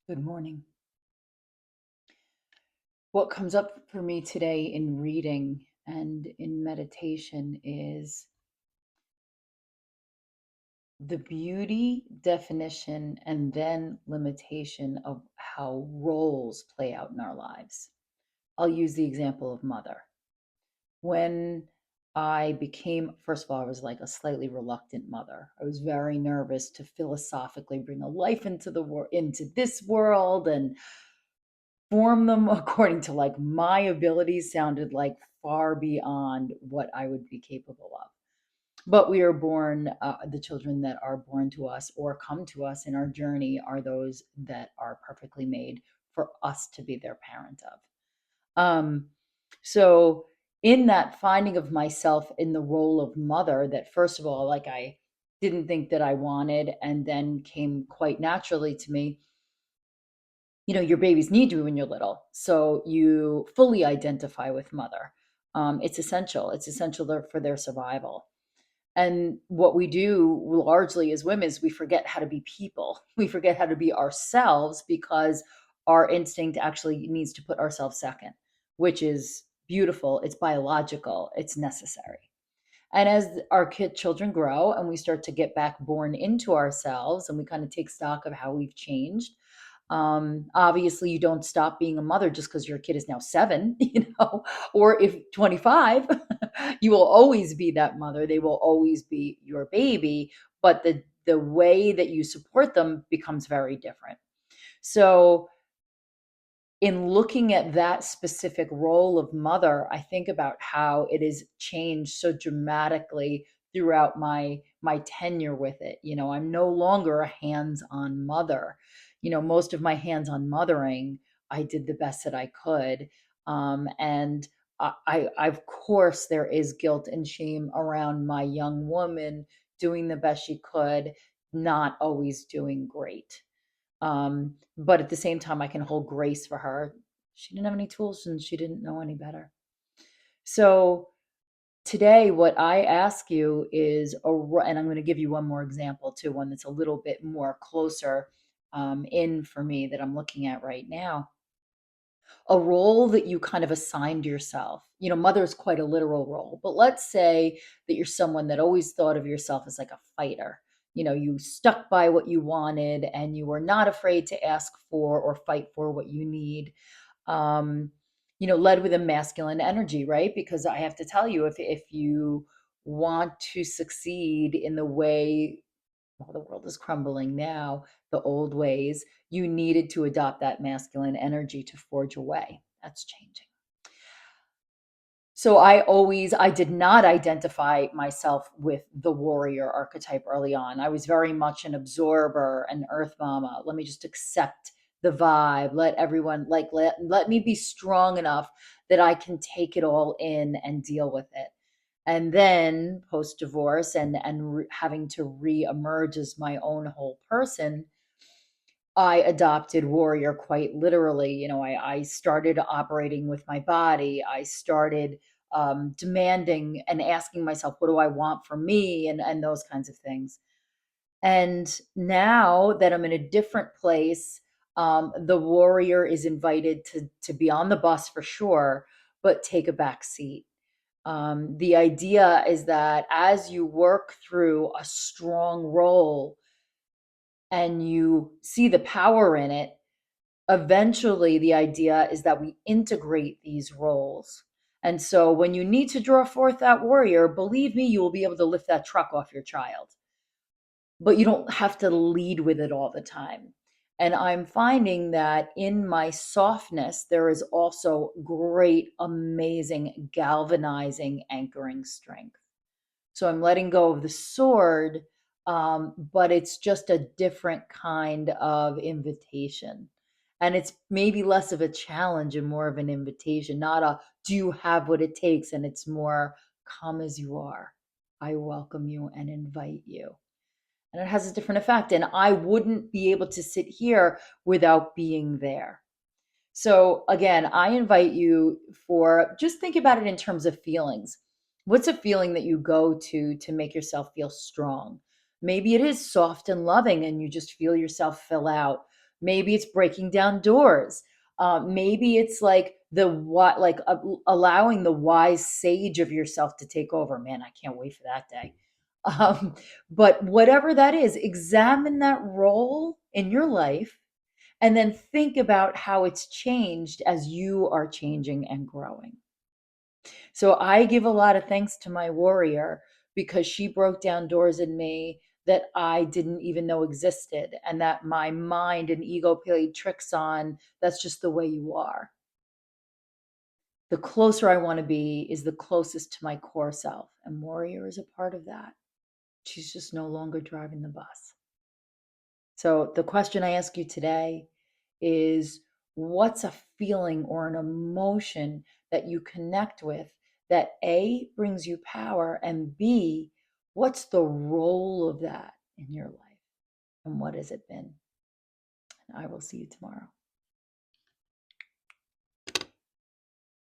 Good morning. What comes up for me today in reading and in meditation is the beauty, definition, and then limitation of how roles play out in our lives. I'll use the example of mother. When I became, first of all, I was like a slightly reluctant mother. I was very nervous to philosophically bring a life into into this world and form them according to like my abilities sounded like far beyond what I would be capable of. But we are born, the children that are born to us or come to us in our journey are those that are perfectly made for us to be their parent of. Um, so, in that finding of myself in the role of mother, that first of all, like I didn't think that I wanted, and then came quite naturally to me, your babies need you when you're little. So you fully identify with mother. It's essential. It's essential for their survival. And what we do largely as women is we forget how to be people. We forget how to be ourselves because our instinct actually needs to put ourselves second, which is beautiful. It's biological. It's necessary. And as our children grow and we start to get back born into ourselves and we kind of take stock of how we've changed, obviously, you don't stop being a mother just because your kid is now 7, or if 25, you will always be that mother. They will always be your baby, but the way that you support them becomes very different. So, in looking at that specific role of mother, I think about how it has changed so dramatically throughout my tenure with it. I'm no longer a hands-on mother. Most of my hands-on mothering, I did the best that I could. And of course, there is guilt and shame around my young woman doing the best she could, not always doing great. But at the same time, I can hold grace for her. She didn't have any tools and she didn't know any better. So today, what I ask you is, and I'm going to give you one more example too, one that's a little bit more closer in for me that I'm looking at right now. A role that you kind of assigned yourself. Mother is quite a literal role, but let's say that you're someone that always thought of yourself as like a fighter. You stuck by what you wanted and you were not afraid to ask for or fight for what you need. Um, led with a masculine energy, right? Because I have to tell you, if you want to succeed in the way, well, the world is crumbling now, the old ways, you needed to adopt that masculine energy to forge a way. That's changing. So I did not identify myself with the warrior archetype early on. I was very much an absorber, an earth mama. Let me just accept the vibe. Let everyone let me be strong enough that I can take it all in and deal with it. And then post divorce and having to re-emerge as my own whole person, I adopted warrior quite literally. I started operating with my body. I started demanding and asking myself, what do I want from me? And those kinds of things. And now that I'm in a different place, the warrior is invited to be on the bus for sure, but take a back seat. The idea is that as you work through a strong role and you see the power in it, eventually the idea is that we integrate these roles. And so when you need to draw forth that warrior, believe me, you will be able to lift that truck off your child, but you don't have to lead with it all the time. And I'm finding that in my softness, there is also great, amazing, galvanizing, anchoring strength. So I'm letting go of the sword, but it's just a different kind of invitation. And it's maybe less of a challenge and more of an invitation, not a do you have what it takes? And it's more come as you are. I welcome you and invite you. And it has a different effect. And I wouldn't be able to sit here without being there. So again, I invite you for just think about it in terms of feelings. What's a feeling that you go to make yourself feel strong? Maybe it is soft and loving and you just feel yourself fill out. Maybe it's breaking down doors. Maybe it's like the what, like allowing the wise sage of yourself to take over. Man, I can't wait for that day. Um, but whatever that is, examine that role in your life and then think about how it's changed as you are changing and growing. So I give a lot of thanks to my warrior because she broke down doors in me that I didn't even know existed and that my mind and ego played tricks on. That's just the way you are. The closer I want to be is the closest to my core self. And warrior is a part of that. She's just no longer driving the bus. So the question I ask you today is, what's a feeling or an emotion that you connect with that A, brings you power, and B, what's the role of that in your life? And what has it been? And I will see you tomorrow.